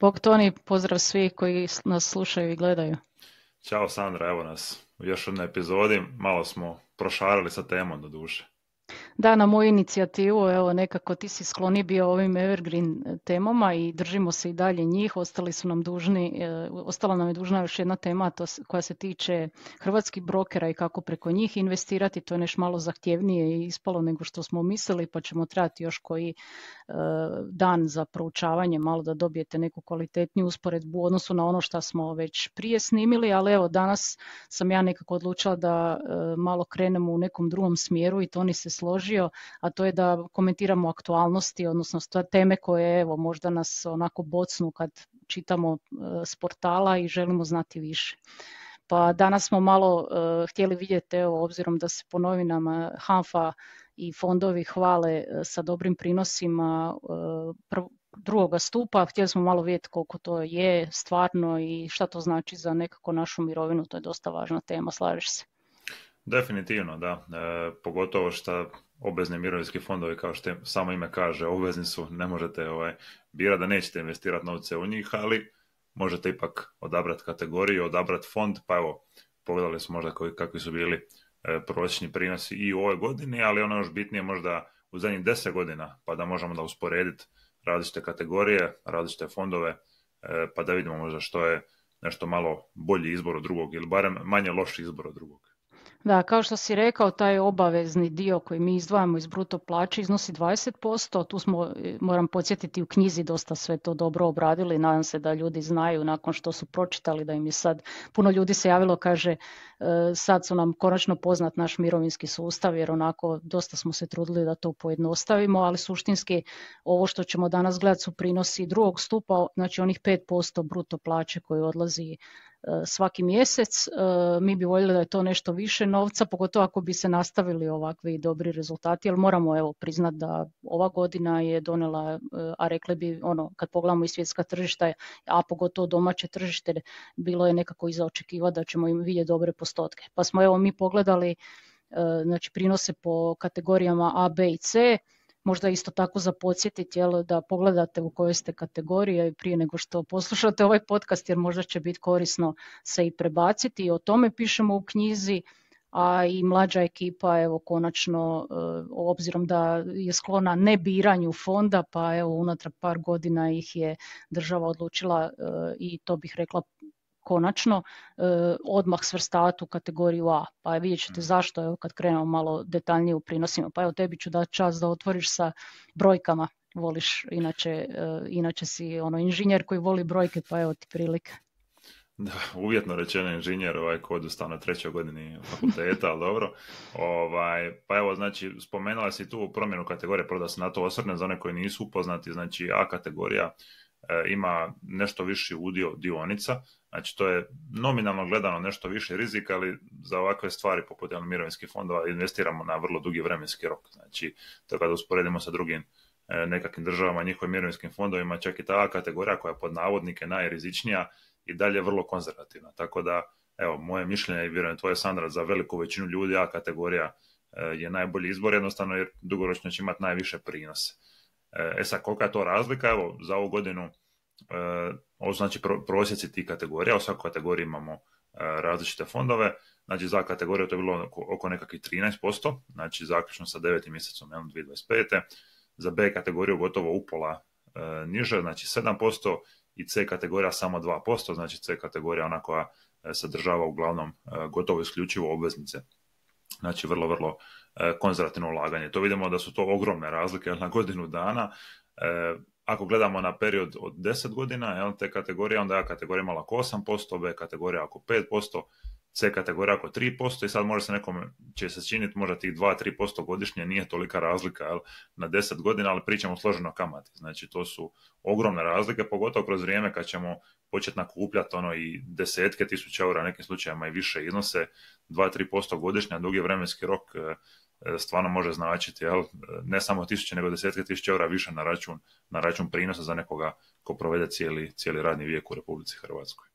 Bog Toni, pozdrav svi koji nas slušaju i gledaju. Ćao Sandra, evo nas u još jednoj epizodi. Malo smo prošarili sa temom do duše. Da, na moju inicijativu, evo nekako ti si skloni bio ovim evergreen temama i držimo se i dalje njih. Ostala nam je dužna još jedna tema koja se tiče hrvatskih brokera i kako preko njih investirati. To je nešto malo zahtjevnije i ispalo nego što smo mislili, pa ćemo trebati još koji dan za proučavanje, malo da dobijete neku kvalitetniju usporedbu u odnosu na ono što smo već prije snimili, ali evo danas sam ja nekako odlučila da malo krenemo u nekom drugom smjeru i Toni se složio, a to je da komentiramo aktualnosti, odnosno teme koje evo možda nas onako bocnu kad čitamo s portala i želimo znati više. Pa danas smo malo htjeli vidjeti, evo, obzirom da se po novinama HANFA i fondovi hvale sa dobrim prinosima drugoga stupa, htjeli smo malo vidjeti koliko to je stvarno i šta to znači za nekako našu mirovinu, to je dosta važna tema, slažeš se? Definitivno, da. Pogotovo što obvezni mirovinski fondovi, kao što samo ime kaže, obvezni su, ne možete birati da nećete investirati novce u njih, ali možete ipak odabrati kategoriju, odabrati fond, pa evo, pogledali smo možda kakvi su bili prosječni prinosi i u ovoj godini, ali ono još bitnije možda u zadnjih 10 godina, pa da možemo da usporediti različite kategorije, različite fondove, pa da vidimo možda što je nešto malo bolji izbor od drugog ili barem manje loš izbor od drugog. Da, kao što si rekao, taj obavezni dio koji mi izdvajamo iz bruto plaće iznosi 20%, tu smo, moram podsjetiti, u knjizi dosta sve to dobro obradili, nadam se da ljudi znaju nakon što su pročitali da im je sad, puno ljudi se javilo, kaže, sad su nam konačno poznat naš mirovinski sustav, jer onako dosta smo se trudili da to pojednostavimo, ali suštinski ovo što ćemo danas gledati su prinosi drugog stupa, znači onih 5% bruto plaće koji odlazi svaki mjesec. Mi bi voljeli da je to nešto više novca, pogotovo ako bi se nastavili ovakvi dobri rezultati, ali moramo evo priznati da ova godina je donela, a rekli bi kad pogledamo i svjetska tržišta, a pogotovo domaće tržište, bilo je nekako iza očekivati da ćemo im vidjeti dobre postotke. Pa smo evo mi pogledali znači prinose po kategorijama A, B i C. Možda isto tako za podsjetiti da pogledate u kojoj ste kategoriji prije nego što poslušate ovaj podcast, jer možda će biti korisno se i prebaciti. I o tome pišemo u knjizi, a i mlađa ekipa evo konačno, obzirom da je sklona nebiranju fonda, pa evo unatrag par godina ih je država odlučila i to bih rekla konačno odmah svrstavati u kategoriju A. Pa vidjet ćete zašto, evo kad krenemo malo detaljnije u prinosima. Pa evo tebi ću dati čast da otvoriš sa brojkama. Voliš, inače si inženjer koji voli brojke, pa evo ti prilike. Da, uvjetno rečeno inženjer koji odustao na 3. godini fakulteta, ali dobro. Pa evo, znači, spomenula si tu promjenu kategorije, prvo da se na to osvrnem za one koji nisu upoznati, znači A kategorija ima nešto viši udio dionica, znači to je nominalno gledano nešto više rizika, ali za ovakve stvari poput mirovinskih fondova investiramo na vrlo dugi vremenski rok. Znači, to kada usporedimo sa drugim nekakvim državama, njihovim mirovinskim fondovima, čak i ta kategorija koja je pod navodnike najrizičnija i dalje vrlo konzervativna. Tako da, evo, moje mišljenje i vjerujem tvoje, Sandra, za veliku većinu ljudi A kategorija je najbolji izbor, jednostavno jer dugoročno će imati najviše prinose. Sad, kolika je to razlika? Evo, za ovu godinu, ovo znači prosjeci tih kategorija, u svakoj kategoriji imamo različite fondove, znači za kategoriju to je bilo oko nekakvih 13%, znači zaključno sa 9. mjesecom 2025. Za B kategoriju gotovo upola niže, znači 7%, i C kategorija samo 2%, znači C kategorija ona koja sadržava uglavnom gotovo isključivo obveznice. Znači vrlo, vrlo konzervativno ulaganje. To vidimo da su to ogromne razlike na godinu dana. Ako gledamo na period od 10 godina, te kategorije, onda A kategorija imala oko 8%, B kategorija oko 5%, C kategorija oko 3% i sad može se nekome će se činiti možda tih 2-3% godišnje, nije tolika razlika na 10 godina, ali pričamo složeno o kamati. Znači to su ogromne razlike, pogotovo kroz vrijeme kad ćemo početi nakupljati i desetke tisuća eura, nekim slučajevima i više iznose, 2-3% godišnje, dugi vremenski rok stvarno može značiti ne samo tisuće, nego desetke tisuća eura više na račun prinosa za nekoga ko provede cijeli radni vijek u Republici Hrvatskoj.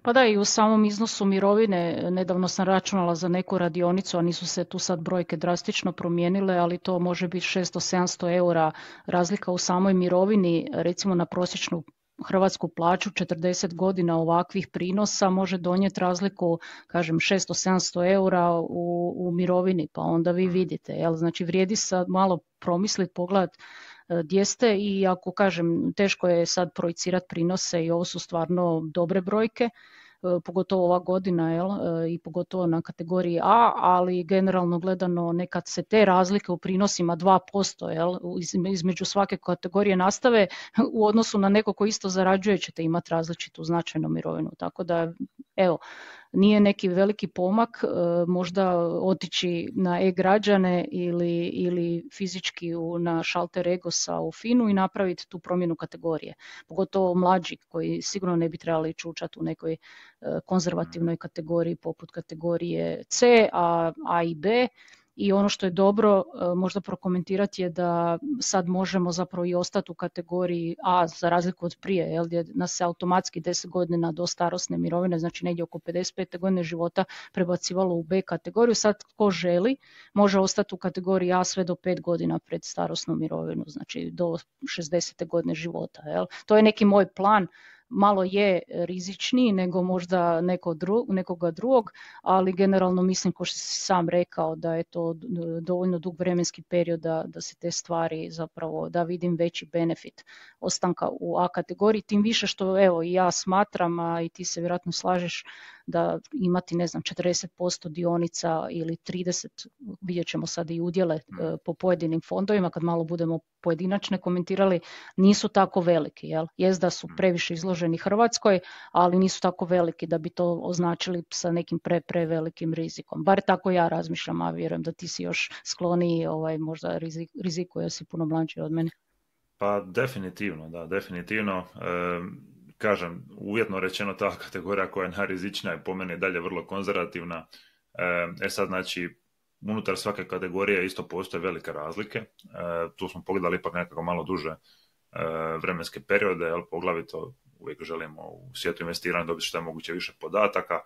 Pa da, i u samom iznosu mirovine, nedavno sam računala za neku radionicu, a nisu se tu sad brojke drastično promijenile, ali to može biti 600-700 eura razlika u samoj mirovini, recimo na prosječnu hrvatsku plaću 40 godina ovakvih prinosa može donijeti razliku, kažem, 600-700 eura u mirovini, pa onda vi vidite. Jel? Znači vrijedi sad malo promisliti, pogledati gdje ste i ako kažem, teško je sad projicirati prinose i ovo su stvarno dobre brojke, pogotovo ova godina, jel, i pogotovo na kategoriji A, ali generalno gledano nekad se te razlike u prinosima 2%, jel, između svake kategorije nastave u odnosu na neko ko isto zarađuje ćete imati različitu značajnu mirovinu. Tako da, evo, nije neki veliki pomak, možda otići na e-građane ili fizički na šalter Egosa u FINU i napraviti tu promjenu kategorije. Pogotovo mlađi koji sigurno ne bi trebali čučati u nekoj konzervativnoj kategoriji poput kategorije C, A i B. I ono što je dobro možda prokomentirati je da sad možemo zapravo i ostati u kategoriji A za razliku od prije, jel, gdje nas se automatski 10 godina do starosne mirovine, znači negdje oko 55. godine života prebacivalo u B kategoriju. Sad tko želi može ostati u kategoriji A sve do 5 godina pred starosnu mirovinu, znači do 60. godine života. Jel. To je neki moj plan. Malo je rizičniji nego možda nekoga drugog, ali generalno mislim, kao što si sam rekao, da je to dovoljno dug vremenski period da se te stvari zapravo, da vidim veći benefit ostanka u A kategoriji, tim više što evo i ja smatram, a i ti se vjerojatno slažeš, da imati, ne znam, 40% dionica ili 30, vidjet ćemo sad i udjele po pojedinim fondovima, kad malo budemo pojedinačne komentirali, nisu tako veliki. Jel? Jest da su previše izloženi Hrvatskoj, ali nisu tako veliki da bi to označili sa nekim prevelikim rizikom. Bar tako ja razmišljam, a vjerujem da ti si još skloniji možda riziku, jer si puno mlađi od mene. Pa definitivno, da, definitivno. Kažem, uvjetno rečeno ta kategorija koja je najrizičnija je po meni dalje vrlo konzervativna. Sad znači, unutar svake kategorije isto postoje velike razlike. Tu smo pogledali ipak nekako malo duže vremenske periode, jel, poglavito uvijek želimo u svijetu investiranja dobiti što je moguće više podataka.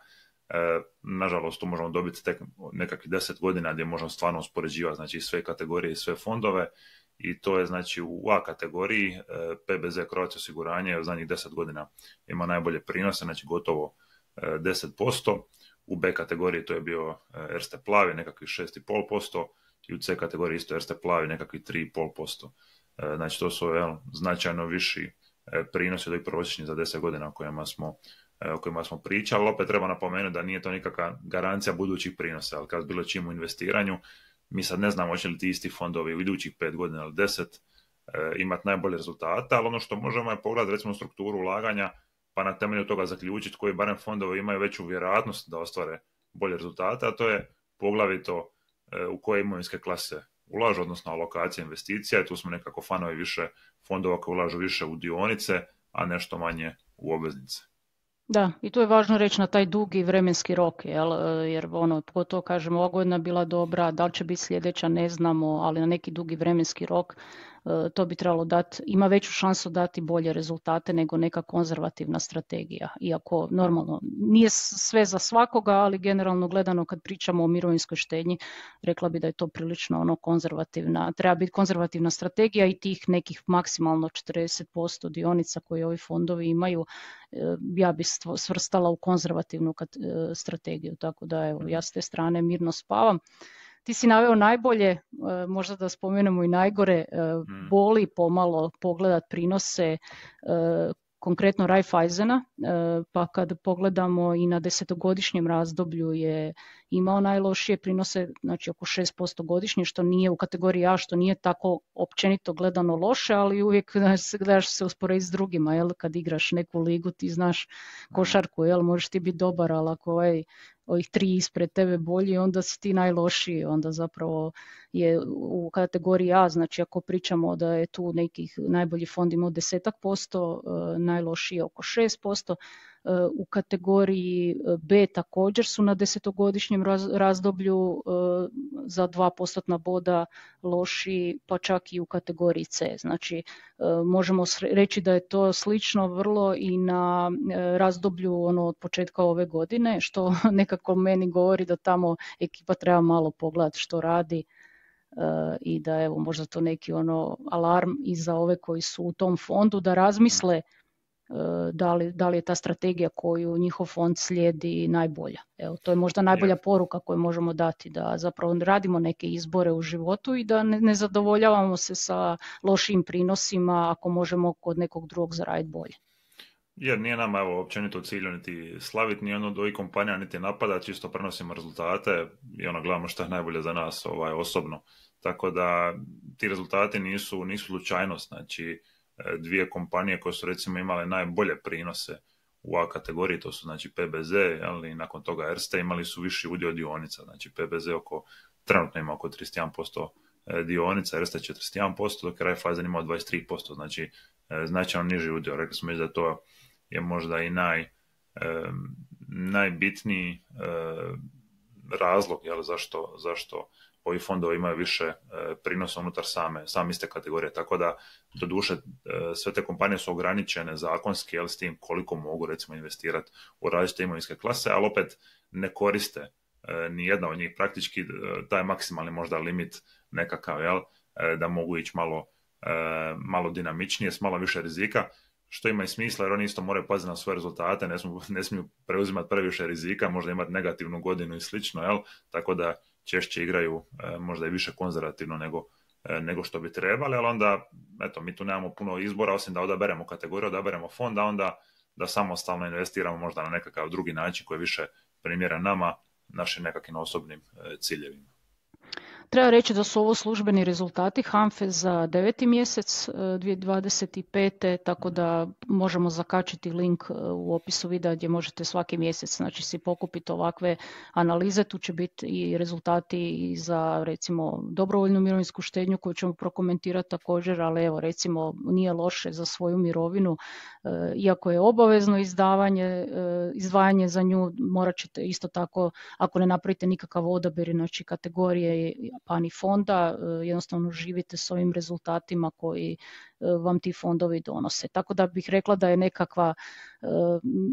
Nažalost, tu možemo dobiti tek nekakvih 10 godina gdje možemo stvarno uspoređivati znači, sve kategorije i sve fondove. I to je znači u A kategoriji PBZ Croatia osiguranje u zadnjih 10 godina ima najbolje prinose, znači gotovo 10%. U B kategoriji to je bio Erste Plavi, nekakvih 6,5%, i u C kategoriji isto Erste Plavi, nekakvih 3,5%. Znači to su značajno viši prinosi od prosječni za 10 godina o kojima smo pričali, ali opet treba napomenuti da nije to nikakva garancija budućih prinosa, ali kad bilo čim u investiranju, mi sad ne znamo hoće li ti isti fondovi u idućih 5 godina ili 10 imati najbolje rezultate, ali ono što možemo je pogledati recimo strukturu ulaganja, pa na temelju toga zaključiti koji barem fondovi imaju veću vjerojatnost da ostvare bolje rezultate, a to je poglavito u koje imovinske klase ulažu, odnosno alokacije investicija, i tu smo nekako fanovi više fondova koji ulažu više u dionice, a nešto manje u obveznice. Da, i tu je važno reći na taj dugi vremenski rok, jer pogotovo kažemo ova godina bila dobra, da li će biti sljedeća ne znamo, ali na neki dugi vremenski rok to bi trebalo dati, ima veću šansu dati bolje rezultate nego neka konzervativna strategija. Iako normalno nije sve za svakoga, ali generalno gledano kad pričamo o mirovinskoj štednji, rekla bi da je to prilično konzervativna, treba biti konzervativna strategija i tih nekih maksimalno 40% dionica koje ovi fondovi imaju, ja bi svrstala u konzervativnu strategiju, tako da evo, ja s te strane mirno spavam. Ti si naveo najbolje, možda da spomenemo i najgore, boli pomalo pogledat prinose konkretno Raiffeisena, pa kad pogledamo i na 10-godišnjem razdoblju je imao najlošije prinose, znači oko 6% godišnje, što nije u kategoriji A, što nije tako općenito gledano loše, ali uvijek gledaš se usporediti s drugima, jel? Kad igraš neku ligu ti znaš košarku, jel? Možeš ti biti dobar, ali ako ovih 3 ispred tebe bolji, onda si ti najlošiji, onda zapravo je u kategoriji A, znači ako pričamo da je tu nekih najbolji fond imao 10%, najlošiji oko 6%, u kategoriji B također su na 10-godišnjem razdoblju za 2% boda loši, pa čak i u kategoriji C. Znači možemo reći da je to slično vrlo i na razdoblju od početka ove godine, što nekako meni govori da tamo ekipa treba malo pogledati što radi i da evo možda to neki alarm i za ove koji su u tom fondu da razmisle da li je ta strategija koju njihov fond slijedi najbolja. Evo, to je možda najbolja poruka koju možemo dati, da zapravo radimo neke izbore u životu i da ne zadovoljavamo se sa lošim prinosima ako možemo kod nekog drugog zaraditi bolje. Jer nije nama općenito u cilju niti slaviti, ni od ovih kompanija, niti napada, čisto prenosimo rezultate i gledamo što je najbolje za nas osobno. Tako da ti rezultati nisu slučajnost. Znači, dvije kompanije koje su recimo imale najbolje prinose u A kategoriji, to su znači PBZ, ali nakon toga Erste, imali su viši udio dionica. Znači PBZ trenutno ima oko 31% dionica, Erste 41%, dok je Raiffeisen imao 23%, znači značajno niži udio. Rekli smo da to je možda i najbitniji razlog zašto ovi fondovi imaju više prinosa unutar same iste kategorije. Tako da, doduše, sve te kompanije su ograničene zakonski, s tim koliko mogu recimo investirati u različite imovinske klase, ali opet ne koriste ni jedna od njih praktički taj maksimalni možda limit nekakav, da mogu ići malo dinamičnije, s malo više rizika, što ima i smisla jer oni isto moraju paziti na svoje rezultate, ne smiju preuzimati previše rizika, možda imati negativnu godinu i slično, tako da češće igraju možda i više konzervativno nego što bi trebali, ali onda, mi tu nemamo puno izbora, osim da odaberemo kategoriju, odaberemo fond, a onda da samostalno investiramo možda na nekakav drugi način koji je više primjeren nama, našim nekakvim osobnim ciljevima. Treba reći da su ovo službeni rezultati HANFA za 9. mjesec 2025. Tako da možemo zakačiti link u opisu videa gdje možete svaki mjesec si pokupiti ovakve analize. Tu će biti i rezultati i za recimo dobrovoljnu mirovinsku štednju koju ćemo prokomentirati također, ali evo recimo nije loše za svoju mirovinu, iako je obavezno izdvajanje za nju, morat ćete isto tako, ako ne napravite nikakav odabir, znači kategorije pa ni fonda, jednostavno živite s ovim rezultatima koji vam ti fondovi donose. Tako da bih rekla da je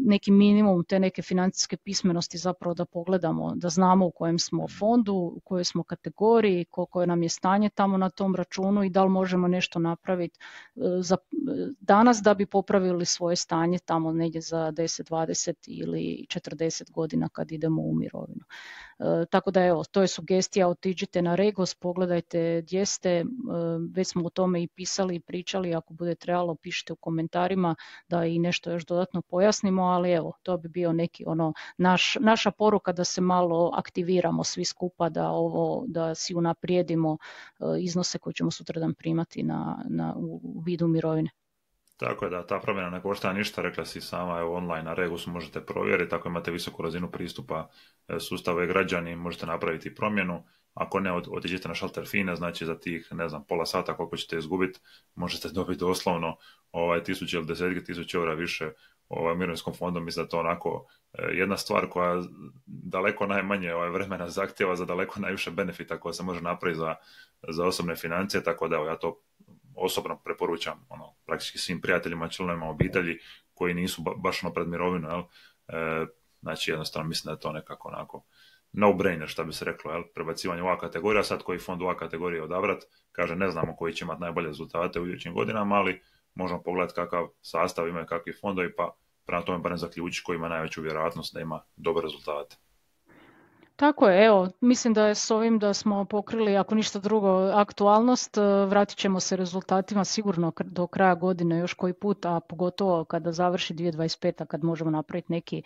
neki minimum te neke financijske pismenosti zapravo da pogledamo, da znamo u kojem smo fondu, u kojoj smo kategoriji, koliko nam je stanje tamo na tom računu i da li možemo nešto napraviti za danas da bi popravili svoje stanje tamo negdje za 10, 20 ili 40 godina kad idemo u mirovinu. Tako da evo, to je sugestija, otiđite na Regos, pogledajte gdje ste, već smo o tome i pisali i pričali, ako bude trebalo pišite u komentarima da i nešto još dodatno pojasnimo, ali evo, to bi bio neki naša poruka da se malo aktiviramo svi skupa, da si unaprijedimo iznose koje ćemo sutradan primati u vidu mirovine. Tako je da, ta promjena ne košta ništa, rekla si sama, evo online na Regusu možete provjeriti, ako imate visoku razinu pristupa sustavu e-građani možete napraviti promjenu, ako ne otiđete na šalter FINA, znači za tih, pola sata koliko ćete izgubiti, možete dobiti doslovno 1000 ili 10.000 eura više mirovinskom fondu. Mislim da to onako jedna stvar koja daleko najmanje vremena zahtjeva za daleko najviše benefita koja se može napraviti za osobne financije, tako da ja to osobno preporučam praktički svim prijateljima, članovima obitelji koji nisu baš pred mirovinu, znači jednostavno mislim da je to nekako onako no-brainer, što bi se reklo, prebacivanje u A kategorija, sad koji fond u A kategoriji odabrati, kaže ne znamo koji će imati najbolje rezultate u idućim godinama, ali možemo pogledati kakav sastav imaju, kakvi fondovi, pa prema tome barem zaključiti koji ima najveću vjerojatnost da ima dobre rezultate. Tako je, evo, mislim da je s ovim da smo pokrili, ako ništa drugo, aktualnost, vratit ćemo se rezultatima sigurno do kraja godine još koji put, a pogotovo kada završi 2025. kad možemo napraviti neki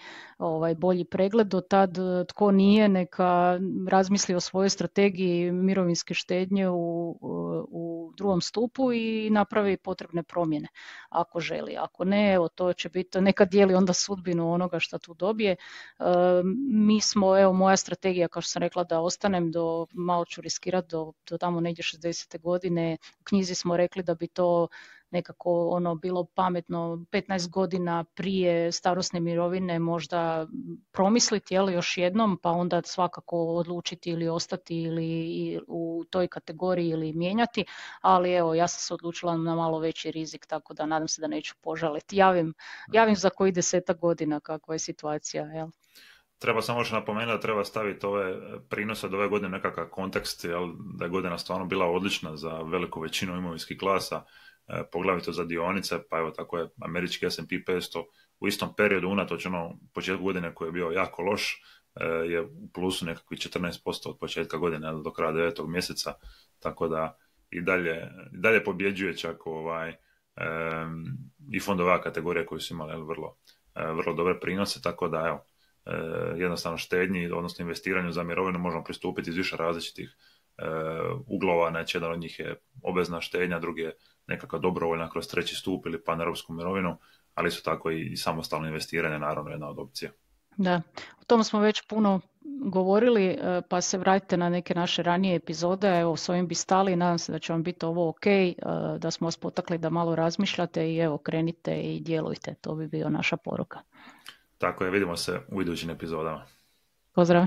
bolji pregled. Do tad tko nije, neka razmisli o svojoj strategiji mirovinske štednje u drugom stupu i napravi potrebne promjene ako želi. Ako ne, evo, to će biti, neka dijeli onda sudbinu onoga što tu dobije. Mi smo, evo, moja strategija, kao što sam rekla, da ostanem malo ću riskirati do tamo negdje 60. godine. U knjizi smo rekli da bi to nekako bilo pametno 15 godina prije starosne mirovine možda promisliti još jednom, pa onda svakako odlučiti ili ostati ili u toj kategoriji ili mijenjati, ali evo, ja sam se odlučila na malo veći rizik, tako da nadam se da neću požaliti. Javim za koji 10 godina kakva je situacija, jel? Treba samo još napomenuti da treba staviti ove prinose od ove godine nekakav kontekst, da je godina stvarno bila odlična za veliku većinu imovinskih klasa. poglavito za dionice, pa evo tako je američki S&P 500 u istom periodu, unatoč početku godine koji je bio jako loš, je u plusu nekakvih 14% od početka godine do kraja 9. mjeseca, tako da i dalje pobjeđuje čak i fondova kategorije koji su imali vrlo dobre prinose, tako da evo, jednostavno štednji, odnosno investiranju za mirovinu možemo pristupiti iz više različitih uglova. Znači, jedan od njih je obvezna štednja, drugi je nekakva dobrovoljna kroz treći stup ili paneuropsku mirovinu, ali su tako i samostalno investiranje naravno jedna od opcija. Da, o tom smo već puno govorili, pa se vratite na neke naše ranije epizode. Evo, s ovim bi stali, nadam se da će vam biti ovo ok, da smo vas potakli da malo razmišljate i evo, krenite i djelujte. To bi bio naša poruka. Tako je, vidimo se u idućim epizodama. Pozdrav!